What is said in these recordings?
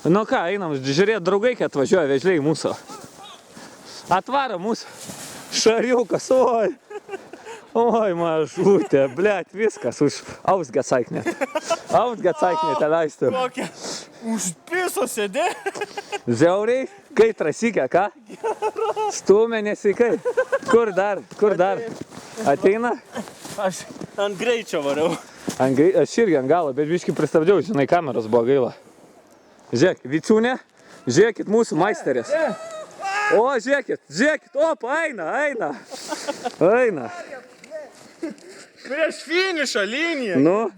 Nu ką, einam, žiūrėt, draugai, kad atvažiuoja vežliai mūsų. Atvaro mūsų. Šariukas, oi. Oi, mažutė, blėt, viskas už ausgezeignet. Ausgezeignet, leistų. Kokia? Už piso sėdė. Žiauriai, kai trasikė, ką? Stumė nesveikai. Kur dar? Ateina? Aš ant greičio variau. Aš irgi ant galo, bet biškį pristabdžiau, žinai, kameros buvo gaila. Žiūrėk, Viciūnė, žiūrėkit mūsų maisteris. O, žiūrėkit, opa, eina. Prieš finišo liniją. Nu,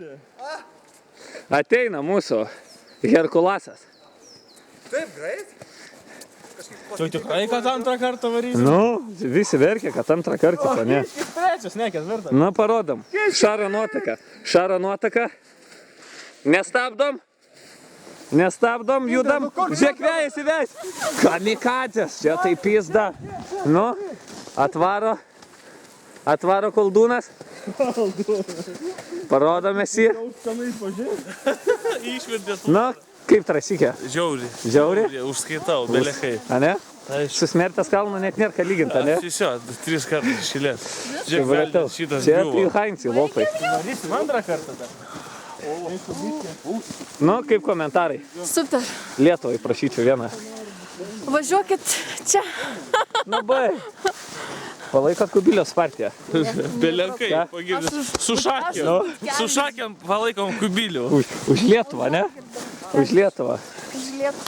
ateina mūsų Herkulasas. Taip, greit. Tu tikrai, kad antrą kartą varysi? Nu, visi verkia, kad antrą kartą, ne? Trečias, ne ketvirtas. Na, parodom. Šaro nuotaka. Nestabdom, judam. Žiūrėk, vejasi. Kamikadzės, čia tai pizda. Nu, atvaro koldūnas. Parodome jį. Išvirdės. Nu, kaip trasikė? Žiauri? Užskaitau, belekai. A ne? Susmertęs kalną net nėra ką lyginti, ne? Tiesiog, 3 kartus išėlės. Žiūrėk, Žiūrėk, šitas čia griuvo. Hainci, lopai. Varysim antrą kartą dar. Nu, kaip komentarai? Super. Lietuvai prašyčiau vieną. Važiuokit čia. Nu, bai. Palaikot Kubiliaus partiją. Belekai, Ką? pagirdė. Su šakėm. Su šakėm palaikom Kubilių. Už Lietuvą, ne? Už Lietuvą. Žiūrėk.